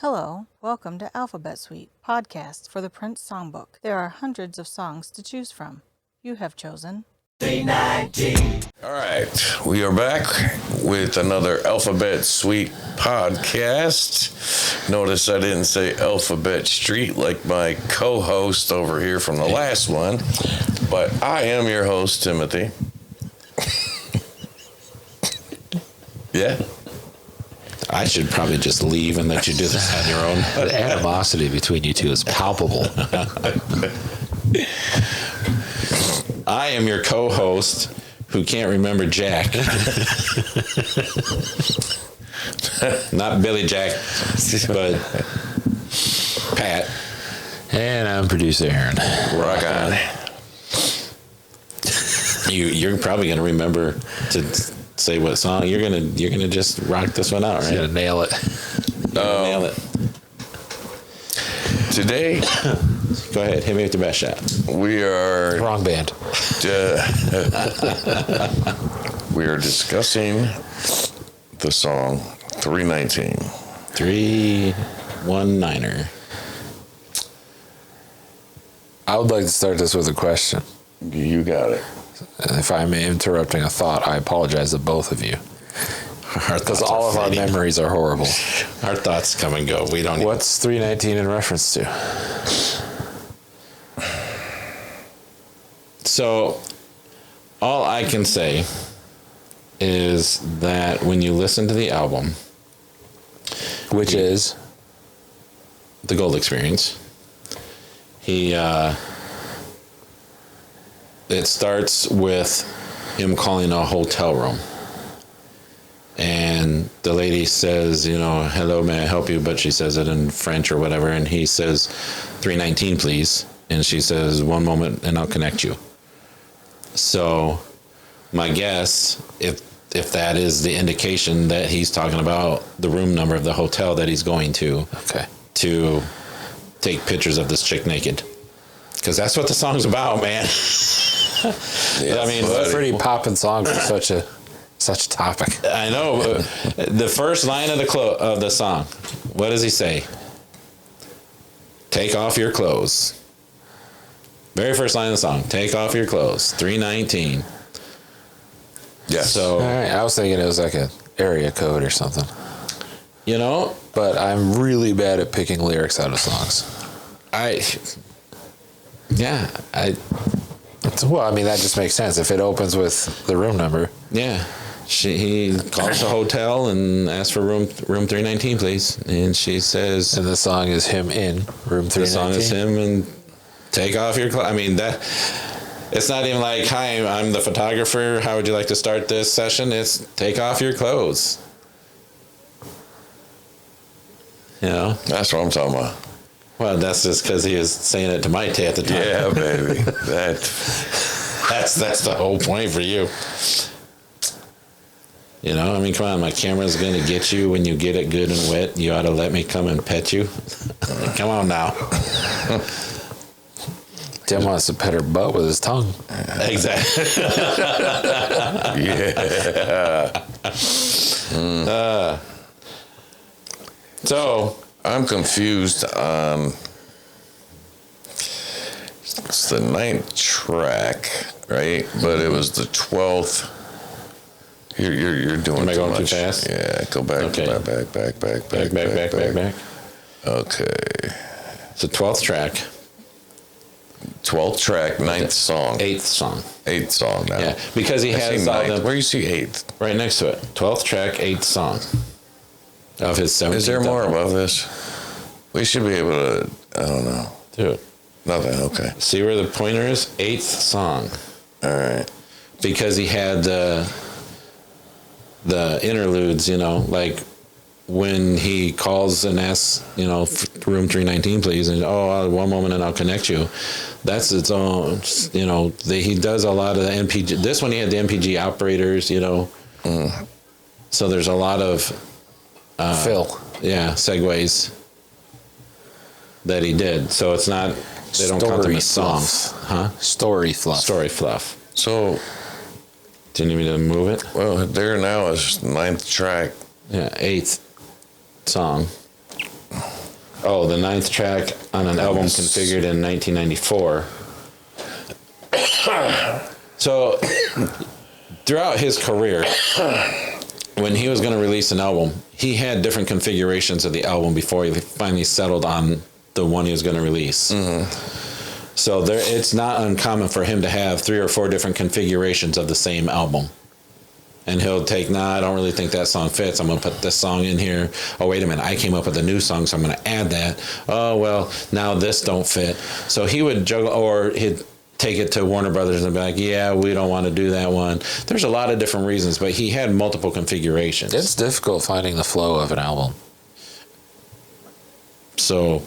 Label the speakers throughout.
Speaker 1: Hello, welcome to Alphabet Suite, podcast for the Prince Songbook. There are hundreds of songs to choose from. You have chosen
Speaker 2: 319. All right, we are back with another Alphabet Suite podcast. Notice I didn't say Alphabet Street like my co-host over here from the last one, but I am your host, Timothy. Yeah.
Speaker 3: I should probably just leave and let you do this on your own.
Speaker 4: The animosity between you two is palpable.
Speaker 3: I am your co-host who can't remember Jack. Not Billy Jack, but Pat.
Speaker 4: And I'm producer Aaron.
Speaker 2: Rock on.
Speaker 3: You're probably going to remember to say what song. You're gonna just rock this one out, right?
Speaker 4: You're gonna nail it.
Speaker 3: Nail it.
Speaker 2: Today,
Speaker 3: go ahead, hit me with the best shot.
Speaker 2: we are
Speaker 4: Wrong band.
Speaker 2: we are discussing the song 319.
Speaker 3: 319er.
Speaker 4: I would like to start this with a question.
Speaker 2: You got it.
Speaker 4: If I'm interrupting a thought, I apologize to both of you. Because all of our memories are horrible.
Speaker 3: Our thoughts come and go. We don't.
Speaker 4: What's 319 in reference to?
Speaker 3: So, all I can say is that when you listen to the album,
Speaker 4: Which is?
Speaker 3: The Gold Experience, it starts with him calling a hotel room. And the lady says, hello, may I help you? But she says it in French or whatever. And he says, 319, please. And she says, one moment and I'll connect you. So my guess, if that is the indication that he's talking about the room number of the hotel that he's going to, to take pictures of this chick naked. Because that's what the song's about, man.
Speaker 2: Yeah,
Speaker 3: I mean,
Speaker 4: It's a pretty poppin' song for such a topic.
Speaker 3: I know. The first line of the song, what does he say? Take off your clothes. Very first line of the song, take off your clothes. 319.
Speaker 2: Yes.
Speaker 3: So,
Speaker 4: All right, I was thinking it was like an area code or something.
Speaker 3: But
Speaker 4: I'm really bad at picking lyrics out of songs. Well, I mean, that just makes sense. If it opens with the room number.
Speaker 3: Yeah. He calls the hotel and asks for room 319, please. And she says...
Speaker 4: And the song is him in room 319.
Speaker 3: The song is him and take off your clothes. I mean, it's not even like, hi, I'm the photographer. How would you like to start this session? It's take off your clothes.
Speaker 2: That's what I'm talking about.
Speaker 3: Well, that's just because he was saying it to Maite at the time.
Speaker 2: Yeah, baby.
Speaker 3: That's the whole point for you. I mean, come on, my camera's going to get you when you get it good and wet. You ought to let me come and pet you. Come on now.
Speaker 4: Tim wants to pet her butt with his tongue.
Speaker 3: Exactly.
Speaker 2: Yeah.
Speaker 3: So...
Speaker 2: I'm confused on it's the 9th track, right? But it was the 12th. You're doing
Speaker 3: Am I
Speaker 2: too
Speaker 3: going
Speaker 2: much.
Speaker 3: too fast?
Speaker 2: Yeah, go back,
Speaker 3: Okay.
Speaker 2: back.
Speaker 3: Back.
Speaker 2: Okay.
Speaker 3: It's the 12th track.
Speaker 2: 12th track, 9th song.
Speaker 3: 8th song.
Speaker 2: 8th song now.
Speaker 3: Yeah, because he
Speaker 2: I
Speaker 3: has
Speaker 2: see
Speaker 3: all
Speaker 2: 9th.
Speaker 3: the...
Speaker 2: Where you see 8th?
Speaker 3: Right next to it. 12th track, 8th song. Of his 17th.
Speaker 2: Is there more above this? We should be able to, I don't know.
Speaker 3: Dude.
Speaker 2: Nothing, okay.
Speaker 3: See where the pointer is? 8th song.
Speaker 2: All right.
Speaker 3: Because he had the interludes, like when he calls and asks, room 319, please, and one moment and I'll connect you. That's its own, he does a lot of the MPG. This one he had the MPG operators, So there's a lot of
Speaker 4: Phil.
Speaker 3: Yeah, segues that he did. So it's not, they don't count them as songs. Huh?
Speaker 4: Story fluff.
Speaker 3: Story fluff.
Speaker 2: So,
Speaker 3: Do you need me to move it?
Speaker 2: well, there now is 9th track.
Speaker 3: Yeah, 8th song. Oh, the 9th track on an album configured in 1994. So, throughout his career, when he was going to release an album, he had different configurations of the album before he finally settled on the one he was going to release. So it's not uncommon for him to have 3 or 4 different configurations of the same album. And he'll take, I don't really think that song fits. I'm going to put this song in here. Oh, wait a minute. I came up with a new song, so I'm going to add that. Oh, well, now this don't fit. So he would juggle, or he'd take it to Warner Brothers and be like, yeah, we don't want to do that one. There's a lot of different reasons, but he had multiple configurations.
Speaker 4: It's difficult finding the flow of an album.
Speaker 3: So,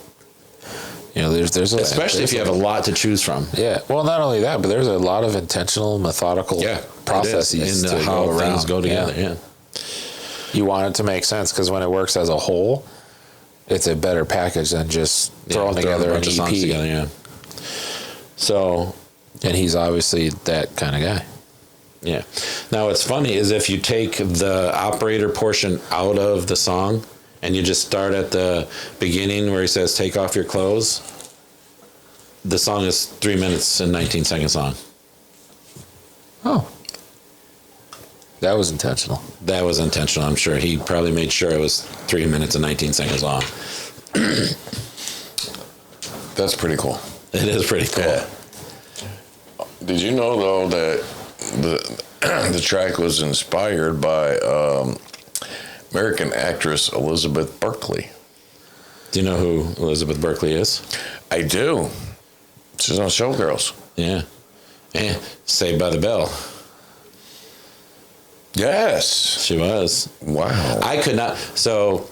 Speaker 4: there's
Speaker 3: especially if you have a lot to choose from.
Speaker 4: Yeah. Well, not only that, but there's a lot of intentional, methodical processes
Speaker 3: in how things go together. Yeah.
Speaker 4: You want it to make sense because when it works as a whole, it's a better package than just throwing together an EP.
Speaker 3: Together, So,
Speaker 4: and he's obviously that kind of guy.
Speaker 3: Yeah. Now, what's funny is if you take the operator portion out of the song and you just start at the beginning where he says, take off your clothes, the song is 3 minutes and 19 seconds long.
Speaker 4: Oh. That was intentional.
Speaker 3: That was intentional, I'm sure. He probably made sure it was 3 minutes and 19 seconds long.
Speaker 2: That's pretty cool.
Speaker 3: It is pretty cool.
Speaker 2: Yeah. Did you know, though, that the track was inspired by American actress Elizabeth Berkley?
Speaker 3: Do you know who Elizabeth Berkley is?
Speaker 2: I do. She's on Showgirls.
Speaker 3: Yeah. And Saved by the Bell.
Speaker 2: Yes.
Speaker 3: She was.
Speaker 2: Wow.
Speaker 3: I could not. So,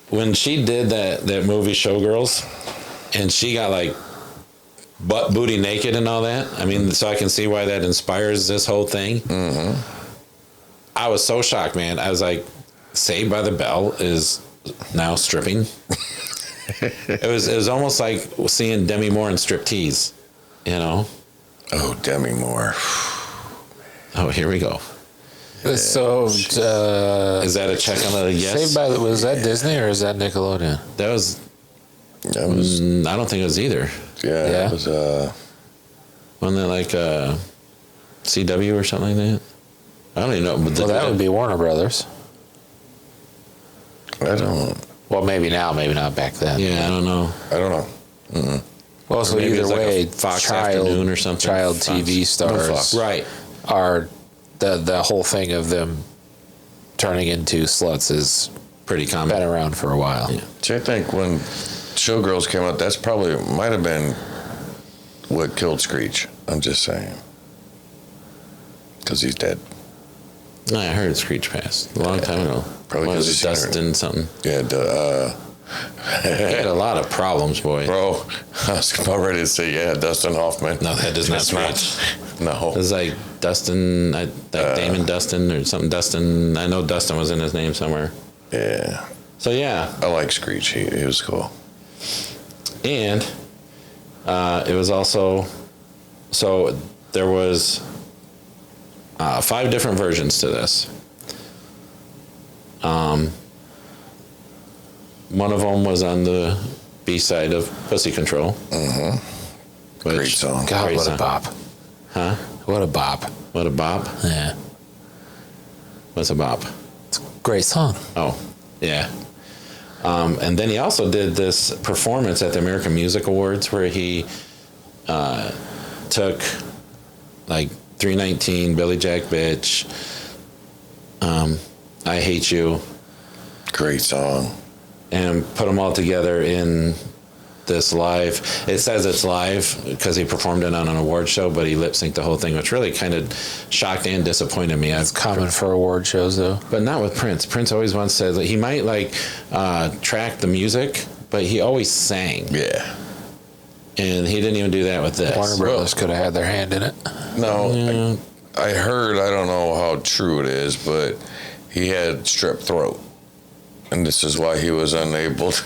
Speaker 3: when she did that movie Showgirls, and she got like butt booty naked and all that, I mean, so I can see why that inspires this whole thing.
Speaker 2: Mm-hmm.
Speaker 3: I was so shocked, man. I was like, Saved by the Bell is now stripping. It was almost like seeing Demi Moore in striptease,
Speaker 2: Oh, Demi Moore.
Speaker 3: Oh, here we go.
Speaker 4: So,
Speaker 3: Is that a check on the yes?
Speaker 4: Saved by was that Disney or is that Nickelodeon?
Speaker 3: That was.
Speaker 2: That was.
Speaker 3: I don't think it was either.
Speaker 2: Yeah. It was.
Speaker 3: Wasn't it like CW or something like that? I don't even know. But
Speaker 4: Well, that would be Warner Brothers.
Speaker 2: I don't.
Speaker 4: Well, maybe now, maybe not back then.
Speaker 3: Yeah, I don't know.
Speaker 2: I don't know. Mm-mm.
Speaker 4: Well, so
Speaker 3: maybe
Speaker 4: either
Speaker 3: it's like
Speaker 4: way,
Speaker 3: a Fox Afternoon or something.
Speaker 4: Child
Speaker 3: Fox.
Speaker 4: TV
Speaker 3: No,
Speaker 4: stars
Speaker 3: Fox. Right.
Speaker 4: are the whole thing of them turning into sluts is
Speaker 3: Pretty common.
Speaker 4: been around for a while.
Speaker 3: Yeah.
Speaker 2: See, I think when Showgirls came out, that's probably might have been what killed Screech. I'm just saying. Because he's dead.
Speaker 3: No, I heard Screech passed a long time ago.
Speaker 2: Probably
Speaker 3: What was
Speaker 2: 'cause
Speaker 3: it,
Speaker 2: he's
Speaker 3: Dustin something?
Speaker 2: Yeah,
Speaker 3: He had a lot of problems, boy.
Speaker 2: bro, I was about ready to say, Dustin Hoffman.
Speaker 3: No, that does not
Speaker 2: That's
Speaker 3: Screech.
Speaker 2: No.
Speaker 3: It was like Dustin, like Damon Dustin or something. Dustin, I know Dustin was in his name somewhere.
Speaker 2: Yeah.
Speaker 3: So yeah,
Speaker 2: I like Screech. He was cool.
Speaker 3: and it was also, so there was 5 different versions to this. One of them was on the B side of Pussy Control.
Speaker 2: Mm-hmm. Great song.
Speaker 4: God,
Speaker 3: Great
Speaker 4: what
Speaker 3: song.
Speaker 4: a bop.
Speaker 3: Huh?
Speaker 4: What a bop.
Speaker 3: What a bop.
Speaker 4: Yeah.
Speaker 3: What's a bop?
Speaker 4: Great song.
Speaker 3: Oh, yeah. And then he also did this performance at the American Music Awards where he took like 319, Billy Jack Bitch, I Hate You,
Speaker 2: Great song.
Speaker 3: and put them all together in this live. It says it's live because he performed it on an award show, but he lip synced the whole thing, which really kind of shocked and disappointed me.
Speaker 4: It's common for award shows, though.
Speaker 3: But not with Prince. Prince always once said that he might track the music, but he always sang.
Speaker 2: Yeah.
Speaker 3: And he didn't even do that with this.
Speaker 4: Warner Brothers could have had their hand in it.
Speaker 2: No, I heard, I don't know how true it is, but he had strep throat. And this is why he was unable to.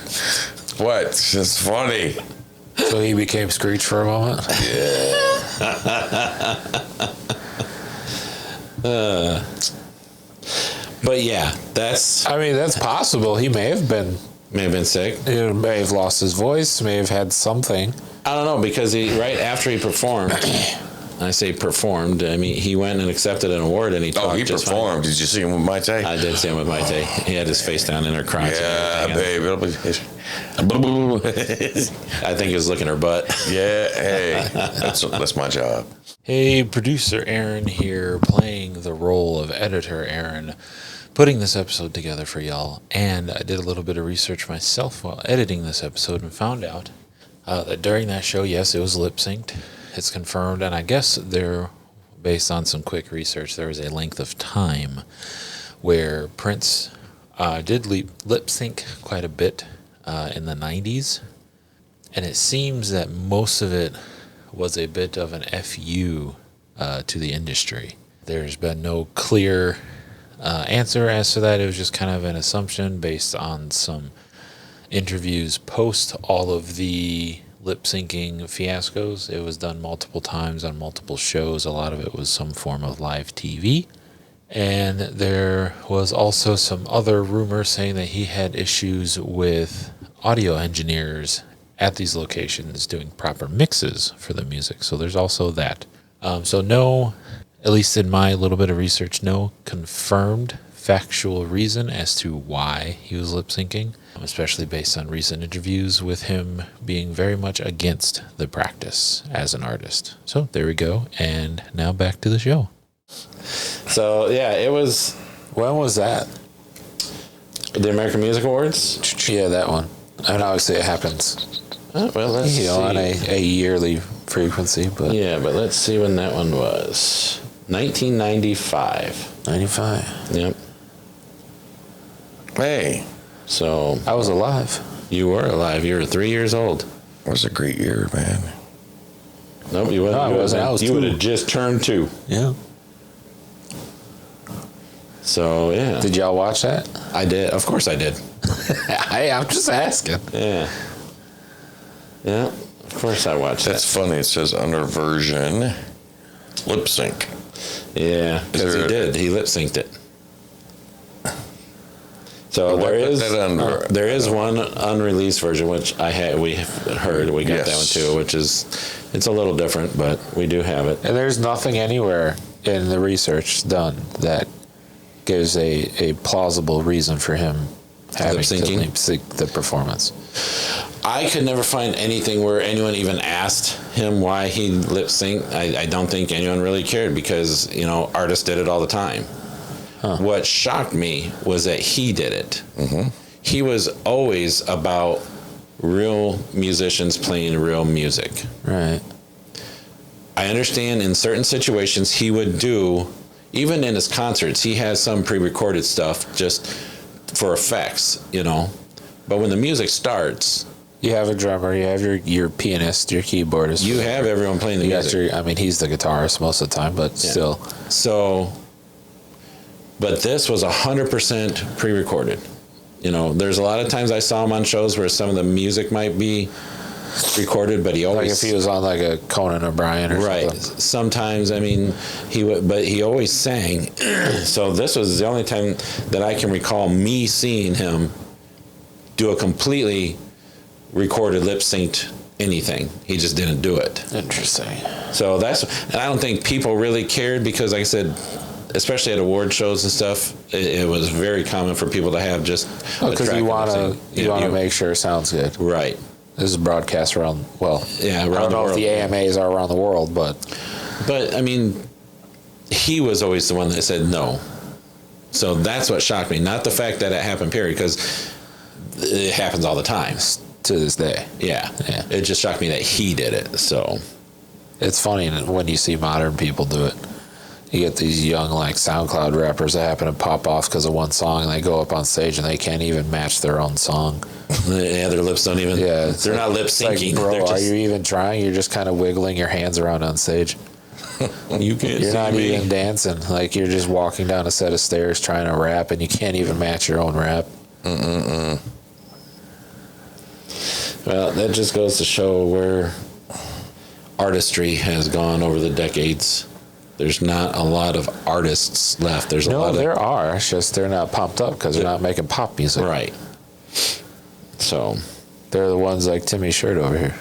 Speaker 2: What? It's funny.
Speaker 4: So he became Screech for a moment.
Speaker 3: But yeah, that's.
Speaker 4: I mean, that's possible. He may have been
Speaker 3: May have been sick.
Speaker 4: He may have lost his voice, may have had something.
Speaker 3: I don't know, because right after he performed, I say performed, I mean, he went and accepted an award and he talked.
Speaker 2: Oh, he
Speaker 3: just
Speaker 2: performed.
Speaker 3: fine.
Speaker 2: Did you see him with my tay?
Speaker 3: I did see him with my tay. He had his face down in her crotch.
Speaker 2: Yeah, babe.
Speaker 3: I think he was licking her butt.
Speaker 2: Yeah, hey, that's my job.
Speaker 5: Hey, producer Aaron here, playing the role of editor Aaron, putting this episode together for y'all. And I did a little bit of research myself while editing this episode and found out that during that show, yes, it was lip synced. It's confirmed, and I guess there, based on some quick research, there was a length of time where Prince did lip sync quite a bit in the 90s, and it seems that most of it was a bit of an FU to the industry. There's been no clear answer as to that. It was just kind of an assumption based on some interviews post all of the lip syncing fiascos. It was done multiple times on multiple shows. A lot of it was some form of live TV. And there was also some other rumors saying that he had issues with audio engineers at these locations doing proper mixes for the music. So there's also that. So no, at least in my little bit of research, no confirmed factual reason as to why he was lip syncing, especially based on recent interviews with him being very much against the practice as an artist. So there we go. And now back to the show.
Speaker 3: So, yeah, it was
Speaker 4: When was that?
Speaker 3: the American Music Awards.
Speaker 4: Yeah, that one. I mean, obviously it happens,
Speaker 3: Oh, well, let's see.
Speaker 4: on a yearly frequency, but
Speaker 3: Yeah, but let's see when that one was. 1995.
Speaker 4: 95.
Speaker 3: Yep.
Speaker 2: Hey,
Speaker 3: So
Speaker 4: I was alive.
Speaker 3: you were alive. You were 3 years old.
Speaker 2: it was a great year, man.
Speaker 3: Nope, you wasn't.
Speaker 4: No, I wasn't. I was
Speaker 3: You would
Speaker 4: 2.
Speaker 3: have just turned 2.
Speaker 4: Yeah.
Speaker 3: So, yeah.
Speaker 4: Did y'all watch that?
Speaker 3: I did. Of course I did.
Speaker 4: I'm just asking.
Speaker 3: Yeah. Yeah, of course I watched
Speaker 2: That's
Speaker 3: that.
Speaker 2: funny. It says under version lip sync.
Speaker 3: Yeah, because he
Speaker 2: there-
Speaker 3: did. He lip synced it. So
Speaker 2: Why
Speaker 3: there
Speaker 2: put
Speaker 3: is
Speaker 2: that under?
Speaker 3: there is one unreleased version which we heard. We got that one
Speaker 2: Yes.
Speaker 3: too, which is it's a little different, but we do have it.
Speaker 4: And there's nothing anywhere in the research done that gives a plausible reason for him having to
Speaker 3: Lip-syncing?
Speaker 4: lip sync the performance.
Speaker 3: I could never find anything where anyone even asked him why he lip synced. I don't think anyone really cared because, artists did it all the time. What shocked me was that he did it. Mm-hmm. He was always about real musicians playing real music.
Speaker 4: Right.
Speaker 3: I understand in certain situations he would do, even in his concerts, he has some pre-recorded stuff just for effects, But when the music starts,
Speaker 4: You have a drummer, you have your pianist, your keyboardist.
Speaker 3: you have everyone playing the
Speaker 4: You got
Speaker 3: music.
Speaker 4: he's the guitarist most of the time, but
Speaker 3: Yeah.
Speaker 4: still.
Speaker 3: So, but this was 100% pre-recorded. There's a lot of times I saw him on shows where some of the music might be recorded, but he
Speaker 4: Like
Speaker 3: always
Speaker 4: if he was on like a Conan O'Brien or
Speaker 3: right.
Speaker 4: something.
Speaker 3: Sometimes, he would, but he always sang. So this was the only time that I can recall me seeing him do a completely recorded lip synced anything. He just didn't do it.
Speaker 4: Interesting.
Speaker 3: So and I don't think people really cared because, like I said, especially at award shows and stuff, it was very common for people to have just
Speaker 4: Because you want to
Speaker 3: you
Speaker 4: make sure it sounds good.
Speaker 3: right.
Speaker 4: This is broadcast around
Speaker 3: Yeah,
Speaker 4: I
Speaker 3: around
Speaker 4: don't
Speaker 3: the
Speaker 4: know
Speaker 3: world.
Speaker 4: if the AMAs are around the world, but
Speaker 3: But he was always the one that said no. So that's what shocked me, not the fact that it happened. Period, because it happens all the time.
Speaker 4: to this day.
Speaker 3: Yeah,
Speaker 4: Yeah.
Speaker 3: It just shocked me that he did it. So
Speaker 4: It's funny when you see modern people do it. You get these young SoundCloud rappers that happen to pop off because of one song, and they go up on stage and they can't even match their own song.
Speaker 3: yeah, their lips don't even.
Speaker 4: Yeah,
Speaker 3: they're not lip
Speaker 4: it's like,
Speaker 3: syncing.
Speaker 4: bro,
Speaker 3: They're
Speaker 4: are
Speaker 3: just,
Speaker 4: you even trying? You're just kind of wiggling your hands around on stage.
Speaker 3: you can't
Speaker 4: You're
Speaker 3: see
Speaker 4: not
Speaker 3: me.
Speaker 4: even dancing. You're just walking down a set of stairs trying to rap, and you can't even match your own rap.
Speaker 3: Well, that just goes to show where artistry has gone over the decades. There's not a lot of artists left. There's a lot
Speaker 4: No,
Speaker 3: of
Speaker 4: there are. It's just they're not pumped up because they're not making pop music.
Speaker 3: right. So,
Speaker 4: They're the ones like Timmy's shirt over here.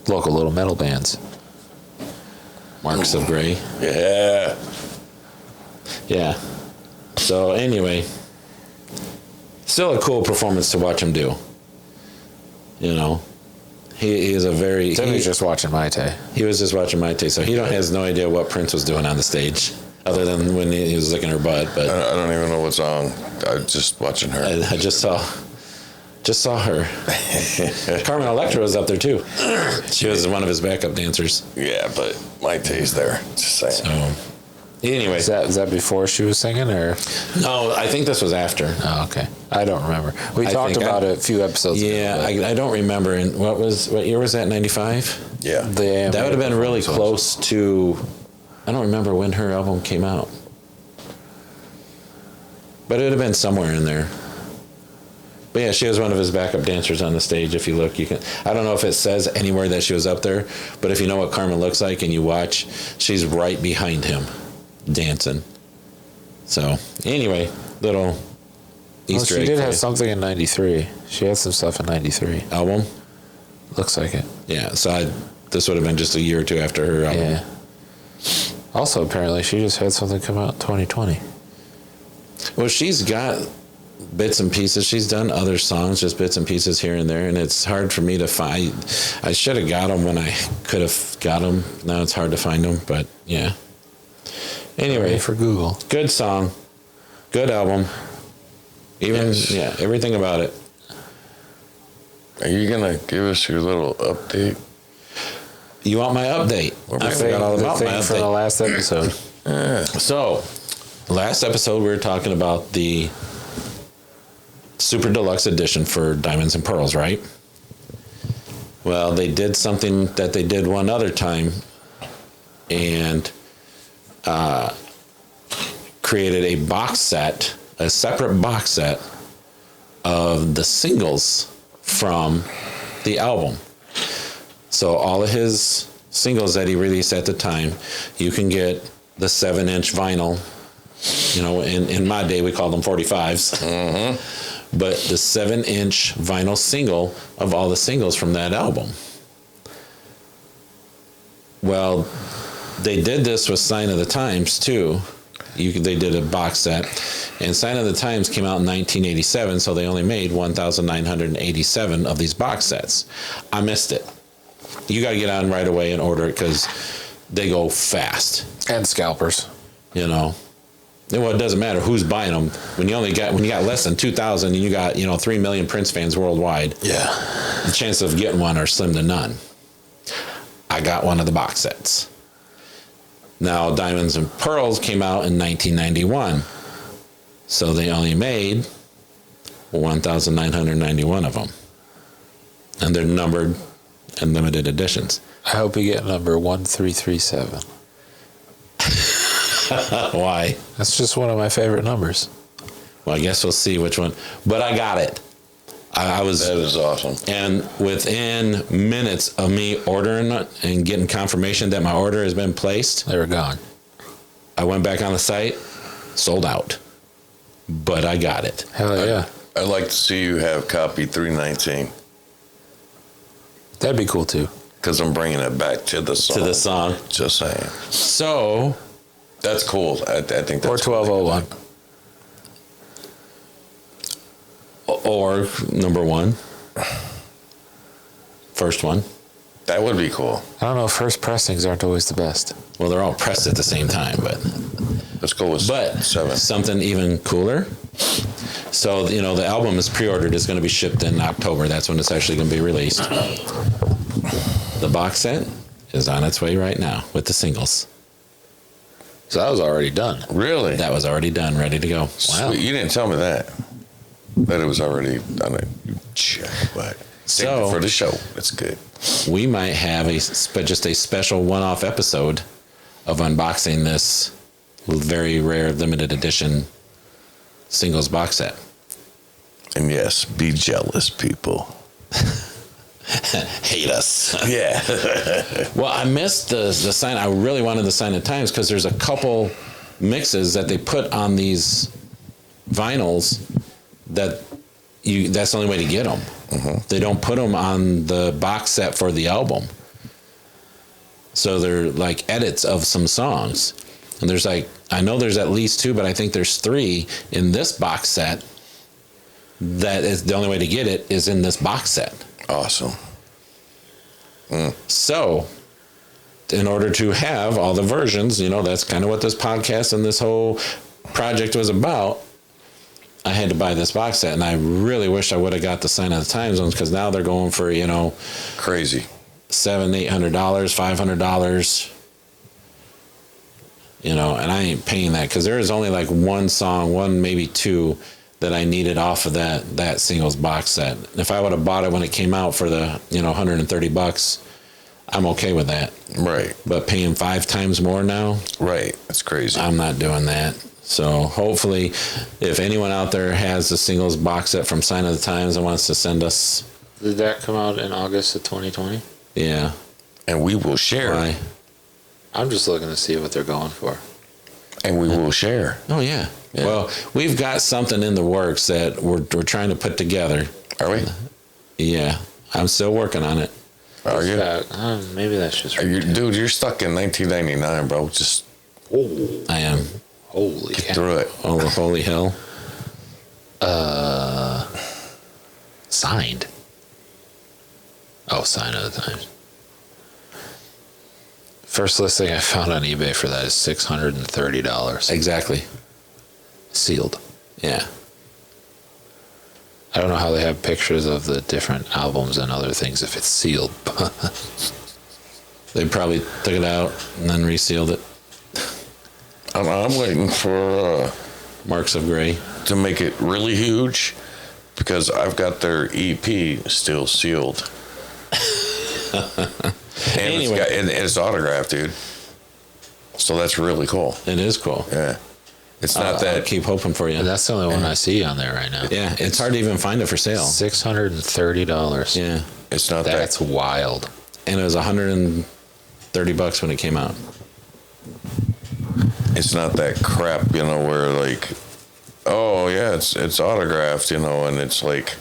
Speaker 4: Local little metal bands.
Speaker 3: Marks of Gray.
Speaker 2: Yeah.
Speaker 3: Yeah. So anyway, still a cool performance to watch him do. You know, he is a very.
Speaker 4: Timmy's just watching Mai Tai.
Speaker 3: He was just watching my tape, so he has no idea what Prince was doing on the stage, other than when he was licking her butt. But
Speaker 2: I don't even know what song. I was just watching her.
Speaker 3: I just saw her. Carmen Electra was up there too. She was one of his backup dancers.
Speaker 2: Yeah, but my taste there. Just saying.
Speaker 3: So anyway,
Speaker 4: Is that before she was singing, or?
Speaker 3: no, I think this was after.
Speaker 4: Oh, okay. I don't remember. We
Speaker 3: I
Speaker 4: talked
Speaker 3: think
Speaker 4: about it a few episodes
Speaker 3: Yeah,
Speaker 4: ago.
Speaker 3: I don't remember. And what year was that? 95.
Speaker 2: Yeah.
Speaker 4: The
Speaker 3: That would have been really close to. I don't remember when her album came out, but it would have been somewhere in there. But yeah, she was one of his backup dancers on the stage. If you look, you can. I don't know if it says anywhere that she was up there, but if you know what Carmen looks like and you watch, she's right behind him, dancing. So anyway, little Easter
Speaker 4: she
Speaker 3: egg
Speaker 4: did
Speaker 3: for
Speaker 4: have
Speaker 3: you.
Speaker 4: something in '93. She had some stuff in '93.
Speaker 3: Album.
Speaker 4: Looks like it.
Speaker 3: Yeah, so this would have been just a year or two after her album.
Speaker 4: Yeah. Also, apparently, she just had something come out in 2020.
Speaker 3: Well, she's got bits and pieces. She's done other songs, just bits and pieces here and there, and it's hard for me to find. I should have got them when I could have got them. Now it's hard to find them, but yeah. Anyway,
Speaker 4: Ready for Google.
Speaker 3: good song, good album. Even
Speaker 2: Yes.
Speaker 3: yeah, everything about it.
Speaker 2: Are you gonna give us your little update?
Speaker 3: You want my update? I forgot all
Speaker 4: The
Speaker 3: about my
Speaker 4: thing from the
Speaker 3: update.
Speaker 4: last episode.
Speaker 3: So, last episode we were talking about the Super Deluxe Edition for Diamonds and Pearls, right? Well, they did something that they did one other time and created a box set, a separate box set of the singles from the album. So all of his singles that he released at the time, you can get the 7-inch vinyl. You know, in my day we called them 45s. But the 7-inch vinyl single of all the singles from that album. Well, they did this with Sign of the Times too. They did a box set, and Sign of the Times came out in 1987, so they only made 1,987 of these box sets. I missed it. You got to get on right away and order it because they go fast.
Speaker 4: And scalpers.
Speaker 3: You know. Well, it doesn't matter who's buying them. When you got less than 2,000 and you got 3 million Prince fans worldwide,
Speaker 4: Yeah.
Speaker 3: the chances of getting one are slim to none. I got one of the box sets. Now, Diamonds and Pearls came out in 1991, so they only made 1,991 of them, and they're numbered and limited editions.
Speaker 4: I hope you get number 1337.
Speaker 3: Why?
Speaker 4: That's just one of my favorite numbers.
Speaker 3: Well, I guess we'll see which one. But I got it. I was,
Speaker 2: That is awesome.
Speaker 3: and within minutes of me ordering it and getting confirmation that my order has been placed,
Speaker 4: They were gone.
Speaker 3: I went back on the site, sold out. But I got it.
Speaker 4: Hell yeah.
Speaker 2: I'd like to see you have copy 319
Speaker 4: That'd be cool too.
Speaker 2: because I'm bringing it back to the song.
Speaker 3: To the song.
Speaker 2: Just saying.
Speaker 3: So,
Speaker 2: That's cool. I think
Speaker 4: Or
Speaker 2: that's
Speaker 4: 1201.
Speaker 3: or number one, first one.
Speaker 2: That would be cool.
Speaker 4: I don't know, first pressings aren't always the best.
Speaker 3: Well, they're all pressed at the same time, but
Speaker 2: Let's go with 7.
Speaker 3: something even cooler. So, the album is pre-ordered. It's going to be shipped in October. That's when it's actually going to be released. The box set is on its way right now with the singles.
Speaker 4: So that was already done.
Speaker 2: Really?
Speaker 3: That was already done, ready to go.
Speaker 2: Sweet. You didn't tell me that. That it was already done. You check, but
Speaker 3: So-
Speaker 2: for the show, that's good.
Speaker 3: We might have just a special one-off episode of unboxing this very rare limited edition singles box set.
Speaker 2: And yes, be jealous, people.
Speaker 3: Hate us.
Speaker 2: Yeah.
Speaker 3: Well, I missed the sign. I really wanted the Sign of Times because there's a couple mixes that they put on these vinyls that that's the only way to get them. They don't put them on the box set for the album. So they're like edits of some songs. And there's like, I know there's at least 2, but I think there's 3 in this box set. That is the only way to get it is in this box set.
Speaker 2: Awesome.
Speaker 3: So, in order to have all the versions, that's kind of what this podcast and this whole project was about. I had to buy this box set, and I really wish I would have got the Sign of the Times ones, because now they're going for
Speaker 2: Crazy.
Speaker 3: $700-800, $500. And I ain't paying that, because there is only like one song, one maybe 2 that I needed off of that singles box set. If I would have bought it when it came out for the $130, I'm okay with that.
Speaker 2: Right.
Speaker 3: But paying 5 times more now,
Speaker 2: Right. That's crazy.
Speaker 3: I'm not doing that. So hopefully, if anyone out there has the singles box set from Sign of the Times and wants to send us,
Speaker 4: Did that come out in August of 2020?
Speaker 3: yeah,
Speaker 2: And we will share.
Speaker 3: why?
Speaker 4: I'm just looking to see what they're going for.
Speaker 2: And we will share.
Speaker 3: Oh yeah.
Speaker 2: Yeah.
Speaker 3: Well, we've got something in the works that we're trying to put together.
Speaker 2: Are we?
Speaker 3: Yeah, I'm still working on it.
Speaker 2: Are you?
Speaker 4: Maybe that's just.
Speaker 2: Dude, you're stuck in 1999, bro. Just
Speaker 3: I am.
Speaker 4: Holy
Speaker 2: get
Speaker 4: cow.
Speaker 2: through it.
Speaker 3: Oh, holy hell!
Speaker 4: Signed. Oh, Sign of the Times. First listing I found on eBay for that is $630.
Speaker 3: Exactly.
Speaker 4: Sealed.
Speaker 3: Yeah.
Speaker 4: I don't know how they have pictures of the different albums and other things if it's sealed.
Speaker 3: They probably took it out and then resealed it.
Speaker 2: I'm waiting for
Speaker 3: Marks of Gray.
Speaker 2: to make it really huge, because I've got their EP still sealed. And
Speaker 3: Anyway.
Speaker 2: it's autographed, dude. So that's really cool.
Speaker 3: It is cool.
Speaker 2: Yeah. It's not
Speaker 3: I'll
Speaker 2: that.
Speaker 3: keep hoping for you.
Speaker 4: And that's the only one I see on there right now.
Speaker 3: Yeah, it's hard to even find it for sale.
Speaker 4: $630.
Speaker 3: Yeah,
Speaker 2: It's not
Speaker 4: That's
Speaker 2: that.
Speaker 4: wild.
Speaker 3: and it was $130 when it came out.
Speaker 2: It's not that crap, where like, oh yeah, it's autographed, and it's like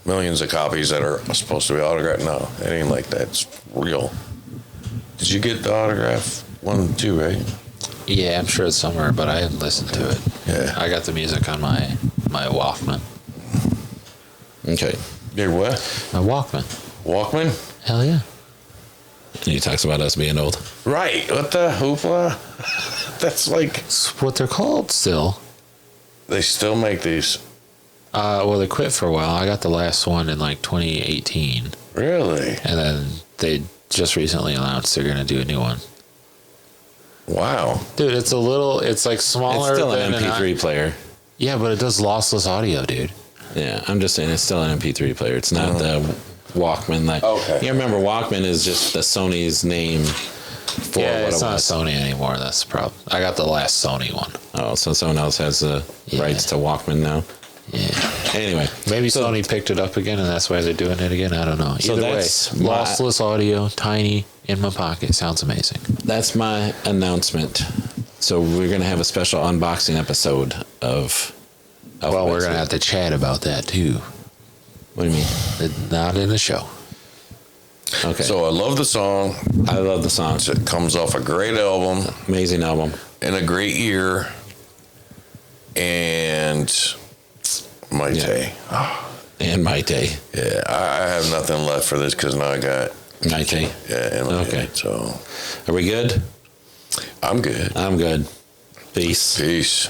Speaker 2: millions of copies that are supposed to be autographed. No, it ain't like that. It's real. Did you get the autograph one too, right?
Speaker 4: Yeah, I'm sure it's somewhere, but I haven't listened to it.
Speaker 2: Yeah.
Speaker 4: I got the music on my Walkman.
Speaker 3: Okay.
Speaker 2: Did what?
Speaker 4: My Walkman.
Speaker 2: Walkman?
Speaker 4: Hell yeah.
Speaker 3: And he talks about us being old.
Speaker 2: Right. What the hoopla? That's like,
Speaker 4: It's what they're called still.
Speaker 2: they still make these.
Speaker 4: Well, they quit for a while. I got the last one in like 2018.
Speaker 2: Really?
Speaker 4: And then they just recently announced they're going to do a new one.
Speaker 2: Wow.
Speaker 4: Dude, it's like smaller
Speaker 3: It's still
Speaker 4: than
Speaker 3: an MP3 player.
Speaker 4: Yeah, but it does lossless audio, dude.
Speaker 3: Yeah, I'm just saying it's still an MP3 player. It's not the Walkman. Like,
Speaker 2: Okay.
Speaker 3: You remember Walkman is just the Sony's name for
Speaker 4: Yeah,
Speaker 3: what
Speaker 4: it's
Speaker 3: it
Speaker 4: not
Speaker 3: was.
Speaker 4: Sony anymore. That's the problem. I got the last Sony one.
Speaker 3: Oh, so someone else has the
Speaker 4: Yeah.
Speaker 3: rights to Walkman now.
Speaker 4: Yeah.
Speaker 3: Anyway,
Speaker 4: Maybe
Speaker 3: so-
Speaker 4: Sony picked it up again, and that's why they're doing it again. I don't know.
Speaker 3: So
Speaker 4: Either way,
Speaker 3: that's my-
Speaker 4: lossless audio, tiny, in my pocket. Sounds amazing.
Speaker 3: that's my announcement. So we're gonna have a special unboxing episode of.
Speaker 4: Well, we're going to have to chat about that, too.
Speaker 3: What do you mean?
Speaker 4: Not in the show.
Speaker 3: Okay.
Speaker 2: So I love the song.
Speaker 3: I love the song.
Speaker 2: It comes off a great album
Speaker 3: Amazing album.
Speaker 2: in a great year. And Maite.
Speaker 3: And Maite.
Speaker 2: Yeah, I have nothing left for this, because now I got,
Speaker 3: Maite.
Speaker 2: yeah, and
Speaker 3: Okay.
Speaker 2: So
Speaker 3: Are we good?
Speaker 2: I'm good.
Speaker 3: I'm good. Peace.
Speaker 2: Peace.